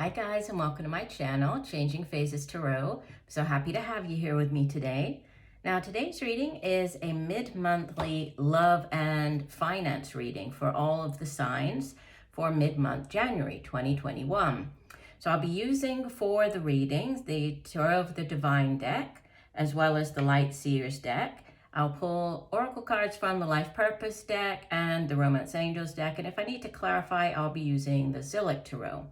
Hi guys, and welcome to my channel, Changing Phases Tarot. So happy to have you here with me today. Now today's reading is a mid-monthly love and finance reading for all of the signs for mid-month January 2021. So I'll be using for the readings the Tarot of the Divine deck as well as the Light Seers deck. I'll pull oracle cards from the Life Purpose deck and the Romance Angels deck, and if I need to clarify, I'll be using the Zilliq Tarot.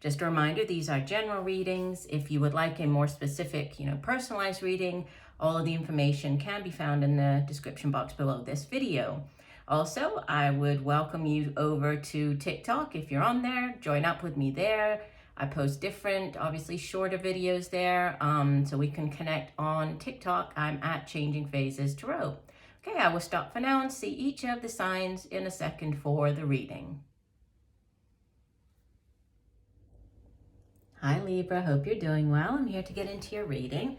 Just a reminder, these are general readings. If you would like a more specific, personalized reading, all of the information can be found in the description box below this video. Also, I would welcome you over to TikTok. If you're on there, join up with me there. I post different, obviously shorter videos there, so we can connect on TikTok. I'm at Changing Phases Tarot. Okay, I will stop for now and see each of the signs in a second for the reading. Hi Libra, hope you're doing well. I'm here to get into your reading.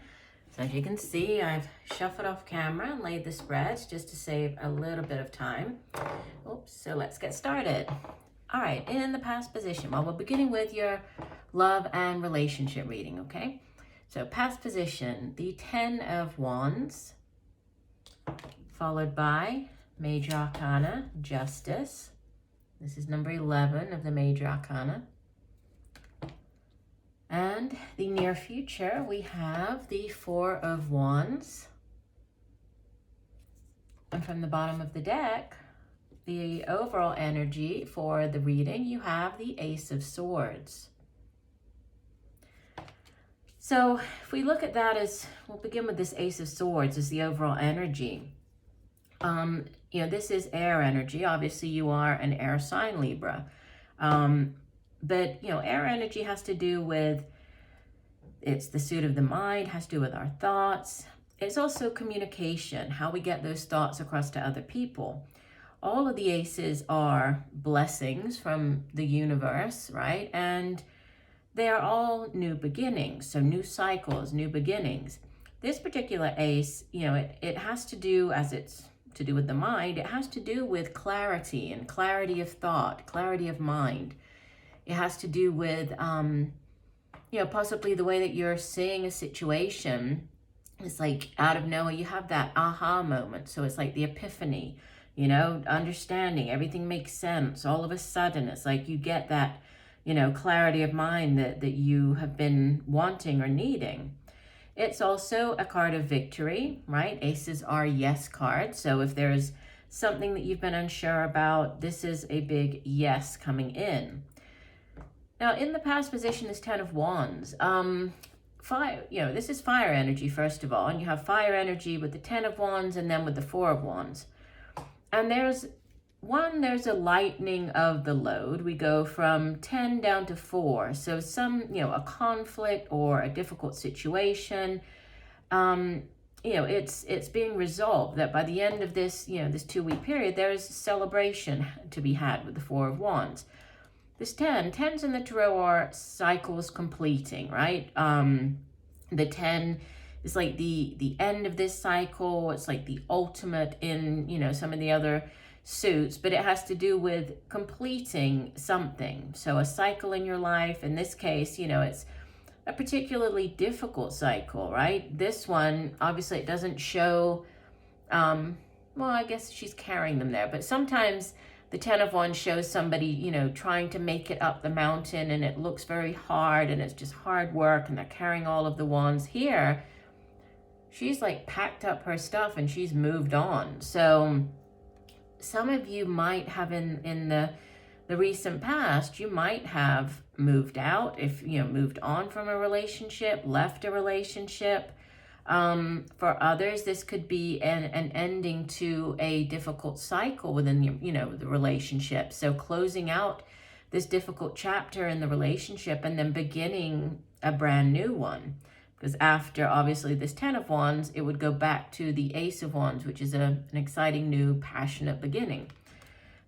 So as you can see, I've shuffled off camera and laid the spreads just to save a little bit of time. Oops, so let's get started. All right, in the past position, well, we're beginning with your love and relationship reading, okay? So past position, the 10 of Wands, followed by Major Arcana, Justice. This is number 11 of the Major Arcana. And the near future, we have the 4 of Wands. And from the bottom of the deck, the overall energy for the reading, you have the Ace of Swords. So if we look at that as, we'll begin with this Ace of Swords as the overall energy. This is air energy. Obviously, you are an air sign, Libra. But, air energy has to do with, it's the suit of the mind, has to do with our thoughts. It's also communication, how we get those thoughts across to other people. All of the aces are blessings from the universe, right? And they are all new beginnings, so new cycles, new beginnings. This particular ace, it has to do, as it's to do with the mind, it has to do with clarity and clarity of thought, clarity of mind. It has to do with, possibly the way that you're seeing a situation. It's like out of nowhere, you have that aha moment. So it's like the epiphany, understanding, everything makes sense. All of a sudden, it's like you get that, clarity of mind that you have been wanting or needing. It's also a card of victory, right? Aces are yes cards. So if there's something that you've been unsure about, this is a big yes coming in. Now, in the past position, this 10 of Wands, fire, this is fire energy, first of all, and you have fire energy with the 10 of Wands and then with the 4 of Wands. And there's a lightening of the load. We go from 10 down to 4. So a conflict or a difficult situation, it's being resolved, that by the end of this, this 2-week period, there is celebration to be had with the 4 of Wands. This 10s in the Tarot are cycles completing, right? The 10 is like the end of this cycle. It's like the ultimate in, some of the other suits, but it has to do with completing something. So a cycle in your life, in this case, it's a particularly difficult cycle, right? This one, obviously it doesn't show, I guess she's carrying them there, but sometimes the 10 of Wands shows somebody, trying to make it up the mountain, and it looks very hard, and it's just hard work, and they're carrying all of the wands. Here, she's like packed up her stuff and she's moved on. So some of you might have in the recent past, you might have moved out, if moved on from a relationship, left a relationship. For others, this could be an ending to a difficult cycle within the relationship. So closing out this difficult chapter in the relationship and then beginning a brand new one. Because after, obviously, this 10 of Wands, it would go back to the Ace of Wands, which is an exciting, new, passionate beginning.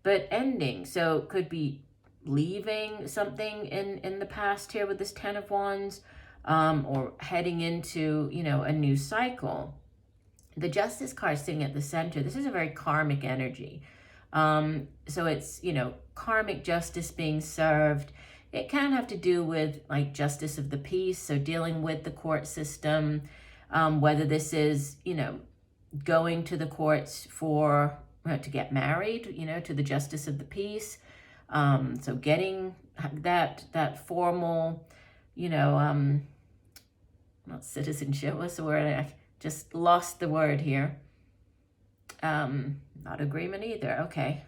But ending, so it could be leaving something in the past here with this 10 of Wands, or heading into, a new cycle. The Justice card sitting at the center, this is a very karmic energy. So it's, karmic justice being served. It can have to do with like justice of the peace, so dealing with the court system, whether this is, going to the courts for to get married, to the justice of the peace. So getting that formal, not citizenship, what's the word? I just lost the word here. Not agreement either. Okay.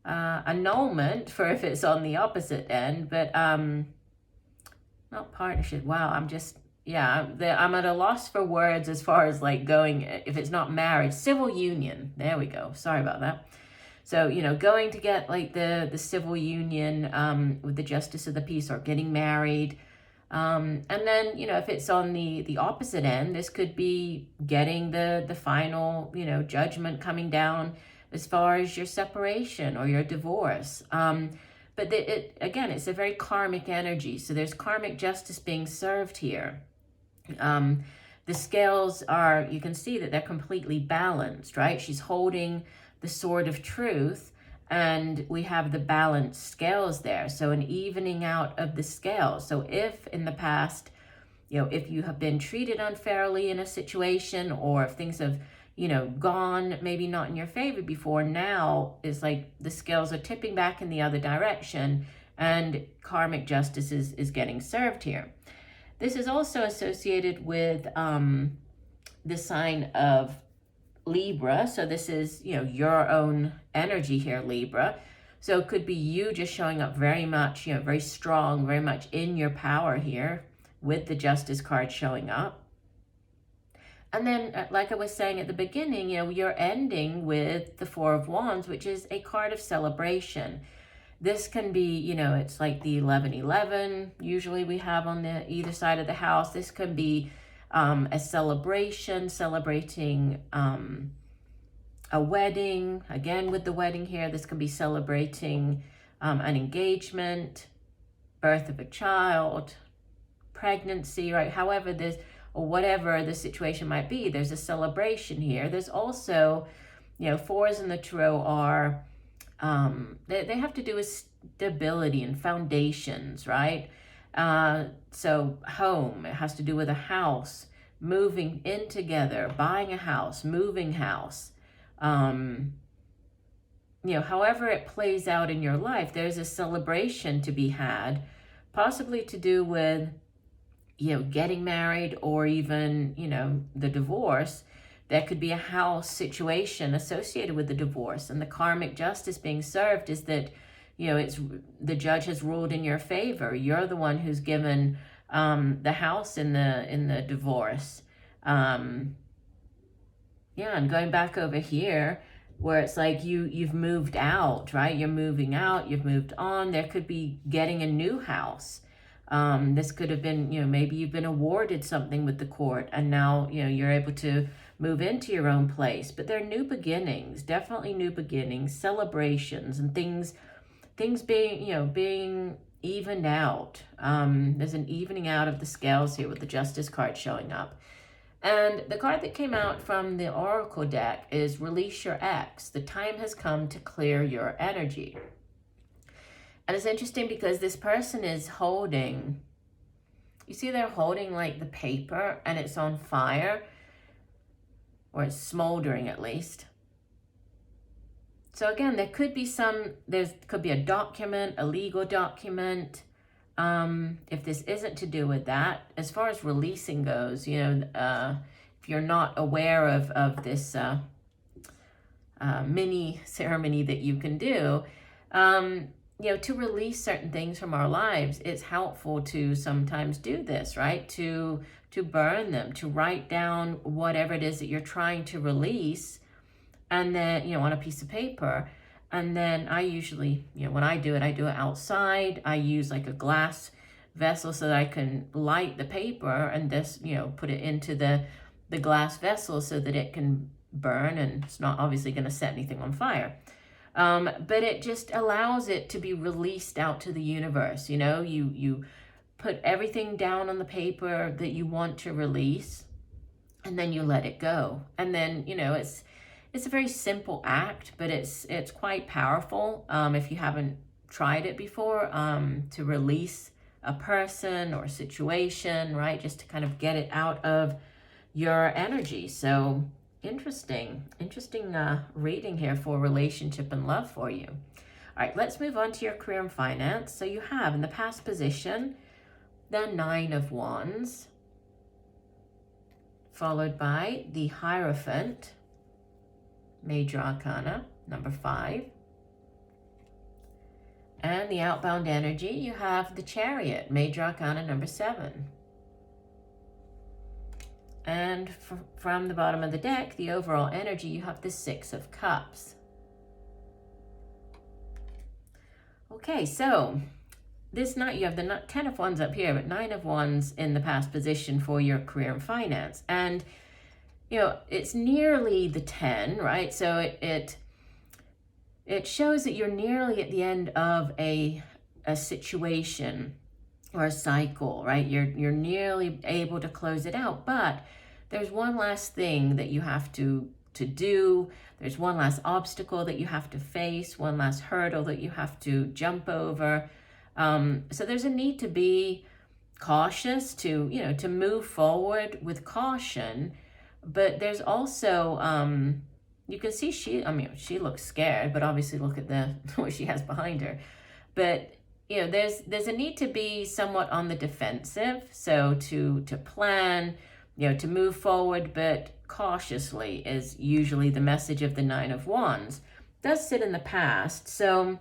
Annulment for if it's on the opposite end, but not partnership. Wow, I'm at a loss for words as far as like going, if it's not marriage, civil union. There we go. Sorry about that. So, going to get like the civil union with the justice of the peace, or getting married. And then, if it's on the opposite end, this could be getting the final, judgment coming down as far as your separation or your divorce. But again, it's a very karmic energy. So there's karmic justice being served here. The scales are, you can see that they're completely balanced, right? She's holding the sword of truth, and we have the balanced scales there. So an evening out of the scales. So if in the past, if you have been treated unfairly in a situation, or if things have, gone maybe not in your favor before, now it's like the scales are tipping back in the other direction, and karmic justice is getting served here. This is also associated with the sign of Libra. So this is, your own energy here, Libra. So it could be you just showing up very much, very strong, very much in your power here with the Justice card showing up. And then, like I was saying at the beginning, you're ending with the Four of Wands, which is a card of celebration. This can be, it's like the 1111 usually we have on the either side of the house. This can be a celebration, celebrating a wedding. Again, with the wedding here, this can be celebrating an engagement, birth of a child, pregnancy, right? However this, or whatever the situation might be, there's a celebration here. There's also, fours in the tarot are, they have to do with stability and foundations, right? So home, it has to do with a house, moving in together, buying a house, moving house. However it plays out in your life, there's a celebration to be had, possibly to do with, getting married, or even, the divorce. There could be a house situation associated with the divorce, and the karmic justice being served is that, it's the judge has ruled in your favor. You're the one who's given the house in the divorce. And going back over here, where it's like you've moved out, right? You're moving out, you've moved on. There could be getting a new house. This could have been, maybe you've been awarded something with the court, and now, you're able to move into your own place. But there are new beginnings, definitely new beginnings, celebrations, and things being, being evened out. There's an evening out of the scales here with the Justice card showing up. And the card that came out from the Oracle deck is Release Your Ex. The time has come to clear your energy. And it's interesting because this person is holding, you see they're holding like the paper, and it's on fire, or it's smoldering at least. So again, there could be could be a document, a legal document. If this isn't to do with that, as far as releasing goes, if you're not aware of this mini ceremony that you can do, to release certain things from our lives, it's helpful to sometimes do this, right? To burn them, to write down whatever it is that you're trying to release, and then, on a piece of paper. And then I usually, when I do it outside. I use like a glass vessel so that I can light the paper, and this, put it into the glass vessel so that it can burn, and it's not obviously going to set anything on fire. But it just allows it to be released out to the universe. You put everything down on the paper that you want to release, and then you let it go. And then, it's a very simple act, but it's quite powerful. If you haven't tried it before, to release a person or a situation, right? Just to kind of get it out of your energy. So interesting reading here for relationship and love for you. All right, let's move on to your career and finance. So you have in the past position the Nine of Wands, followed by the Hierophant, Major Arcana, number 5. And the outbound energy, you have the Chariot, Major Arcana, number 7. And from the bottom of the deck, the overall energy, you have the Six of Cups. Okay, so this night you have the 10 of Wands up here, but 9 of Wands in the past position for your career and finance. And, you know, it's nearly the 10, right? So it shows that you're nearly at the end of a situation or a cycle, right? You're nearly able to close it out, but there's one last thing that you have to do. There's one last obstacle that you have to face, one last hurdle that you have to jump over. So there's a need to be cautious, to move forward with caution, but there's also, you can see she looks scared, but obviously look at what she has behind her. But, you know, there's a need to be somewhat on the defensive. So to plan, to move forward, but cautiously is usually the message of the Nine of Wands. It does sit in the past. So,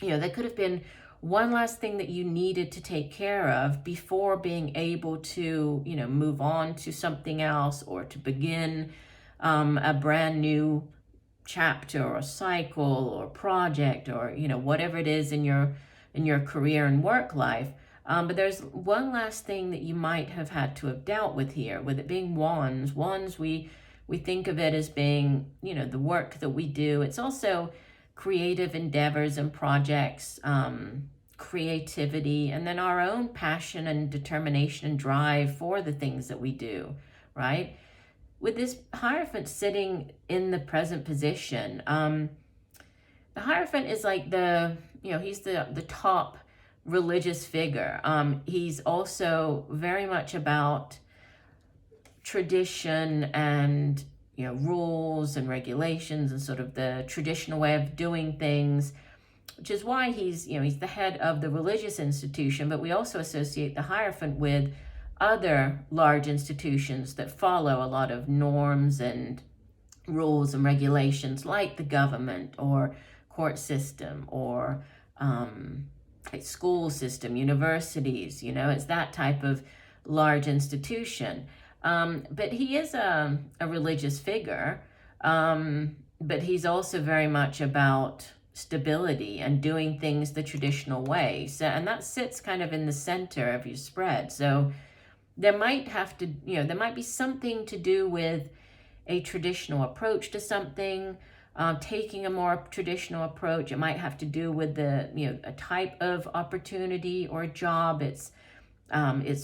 there could have been one last thing that you needed to take care of before being able to, move on to something else or to begin a brand new chapter or cycle or project or, whatever it is in your career and work life. But there's one last thing that you might have had to have dealt with here, with it being wands. Wands, we think of it as being, the work that we do. It's also creative endeavors and projects, creativity, and then our own passion and determination and drive for the things that we do, right? With this Hierophant sitting in the present position, the Hierophant is like he's the top religious figure. He's also very much about tradition and rules and regulations and sort of the traditional way of doing things, which is why he's the head of the religious institution. But we also associate the Hierophant with other large institutions that follow a lot of norms and rules and regulations, like the government or court system or school system, universities. It's that type of large institution. But he is a religious figure, but he's also very much about stability and doing things the traditional way. So, and that sits kind of in the center of your spread. So there might be something to do with a traditional approach to something, taking a more traditional approach. It might have to do with a type of opportunity or job. It's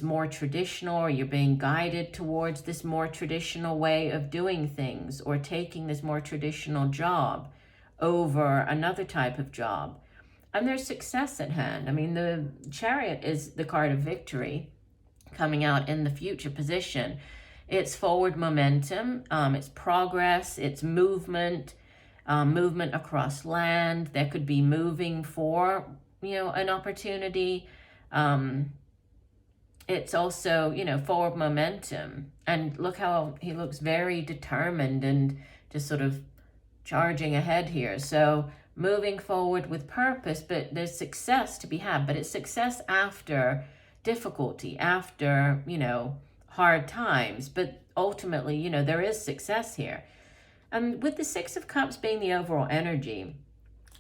more traditional, or you're being guided towards this more traditional way of doing things, or taking this more traditional job over another type of job. And there's success at hand. The Chariot is the card of victory coming out in the future position. It's forward momentum, it's progress, it's movement across land. There could be moving for, an opportunity. It's also, forward momentum. And look how he looks very determined and just sort of charging ahead here. So moving forward with purpose, but there's success to be had. But it's success after difficulty, after, hard times. But ultimately, there is success here. And with the Six of Cups being the overall energy,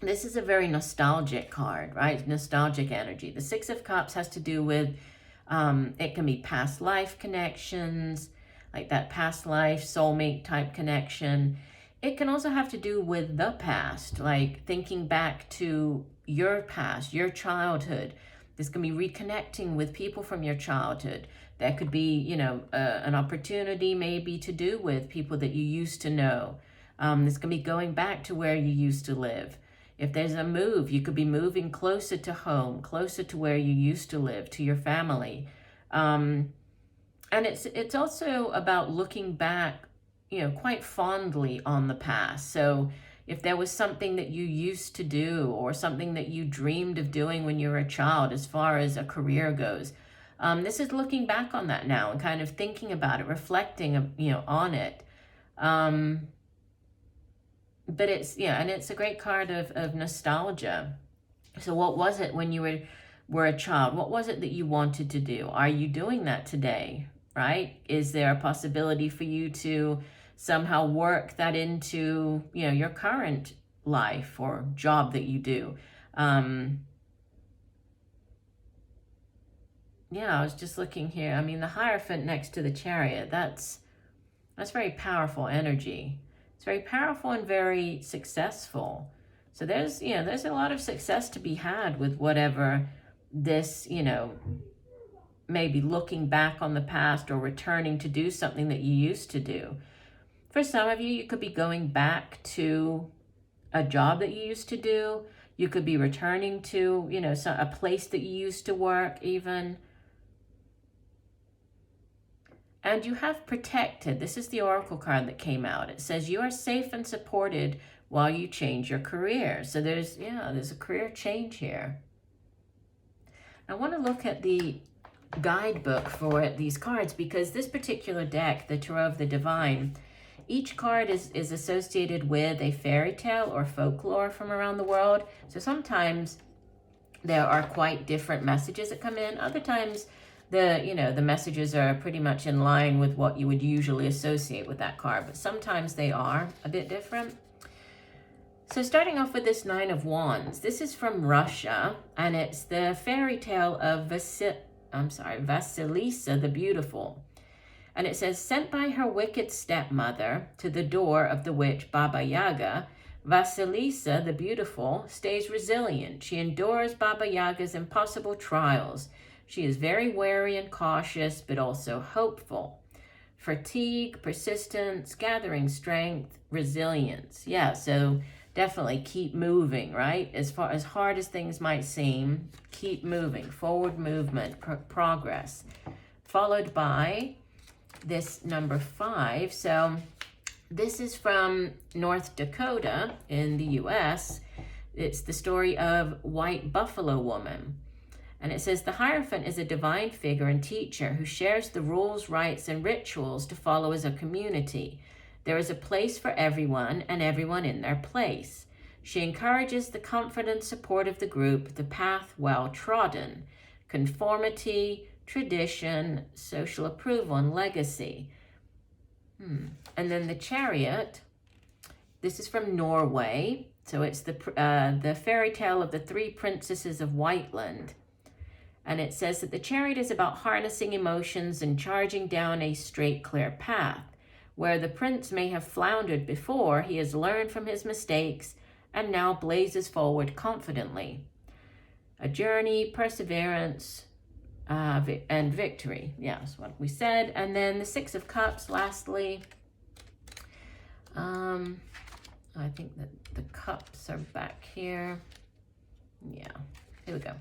this is a very nostalgic card, right? Nostalgic energy. The Six of Cups has to do with, it can be past life connections, like that past life soulmate type connection. It can also have to do with the past, like thinking back to your past, your childhood. This can be reconnecting with people from your childhood. That could be, an opportunity maybe to do with people that you used to know. This can be going back to where you used to live. If there's a move, you could be moving closer to home, closer to where you used to live, to your family. And it's also about looking back, quite fondly on the past. So if there was something that you used to do or something that you dreamed of doing when you were a child, as far as a career goes, this is looking back on that now and kind of thinking about it, reflecting, on it. But it's, and it's a great card of nostalgia. So what was it when you were a child? What was it that you wanted to do? Are you doing that today, right? Is there a possibility for you to somehow work that into, your current life or job that you do? I was just looking here. I mean, the Hierophant next to the Chariot, that's very powerful energy. It's very powerful and very successful. So there's a lot of success to be had with whatever this, maybe looking back on the past or returning to do something that you used to do. For some of you, you could be going back to a job that you used to do. You could be returning to, a place that you used to work even. And you have protected. This is the Oracle card that came out. It says you are safe and supported while you change your career. So there's a career change here. I want to look at the guidebook for these cards, because this particular deck, the Tarot of the Divine, each card is associated with a fairy tale or folklore from around the world. So sometimes there are quite different messages that come in. Other times the messages are pretty much in line with what you would usually associate with that card, but sometimes they are a bit different. So starting off with this Nine of Wands, this is from Russia, and it's the fairy tale of Vasilisa the Beautiful. And it says, sent by her wicked stepmother to the door of the witch Baba Yaga, Vasilisa the Beautiful stays resilient. She endures Baba Yaga's impossible trials. She is very wary and cautious, but also hopeful. Fatigue, persistence, gathering strength, resilience. Yeah, so definitely keep moving, right? As hard as things might seem, keep moving. Forward movement, progress. Followed by this number 5. So this is from North Dakota in the U.S. It's the story of White Buffalo Woman. And it says, the Hierophant is a divine figure and teacher who shares the rules, rites, and rituals to follow as a community. There is a place for everyone and everyone in their place. She encourages the comfort and support of the group, the path well trodden, conformity, tradition, social approval, and legacy. And then the Chariot, this is from Norway. So it's the fairy tale of the 3 princesses of Whiteland. And it says that the Chariot is about harnessing emotions and charging down a straight, clear path. Where the prince may have floundered before, he has learned from his mistakes and now blazes forward confidently. A journey, perseverance, and victory. Yeah, that's what we said. And then the 6 of Cups, lastly. I think that the cups are back here. Yeah, here we go.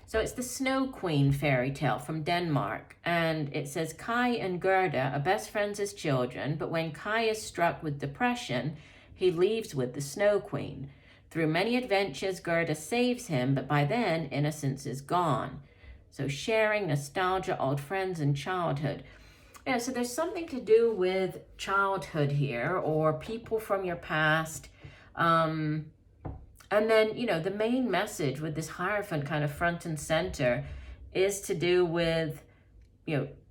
So it's the Snow Queen fairy tale from Denmark, and it says Kai and Gerda are best friends as children, but when Kai is struck with depression, he leaves with the Snow Queen. Through many adventures, Gerda saves him, but by then, innocence is gone. So sharing, nostalgia, old friends, and childhood. Yeah, so there's something to do with childhood here, or people from your past. And then, the main message with this Hierophant kind of front and center is to do with,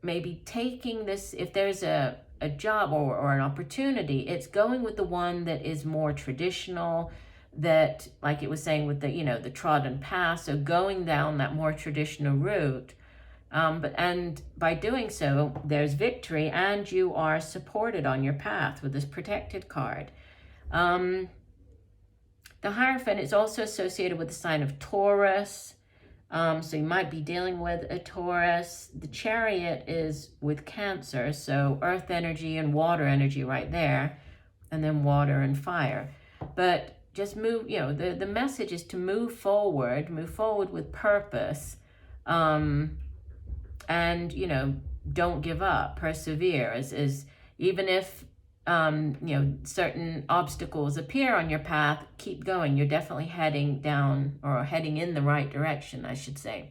maybe taking this, if there's a job or an opportunity, it's going with the one that is more traditional, that, like it was saying with the trodden path, so going down that more traditional route. And by doing so, there's victory, and you are supported on your path with this protected card. The Hierophant is also associated with the sign of Taurus. So you might be dealing with a Taurus. The Chariot is with Cancer, so earth energy and water energy right there, and then water and fire. But just move, the message is to move forward with purpose, and, don't give up, persevere, as even if, certain obstacles appear on your path, keep going. You're definitely heading down, or heading in the right direction, I should say.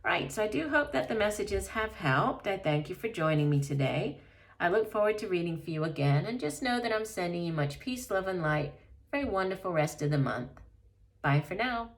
Right, so I do hope that the messages have helped. I thank you for joining me today. I look forward to reading for you again, and just know that I'm sending you much peace, love, and light for a wonderful rest of the month. Bye for now.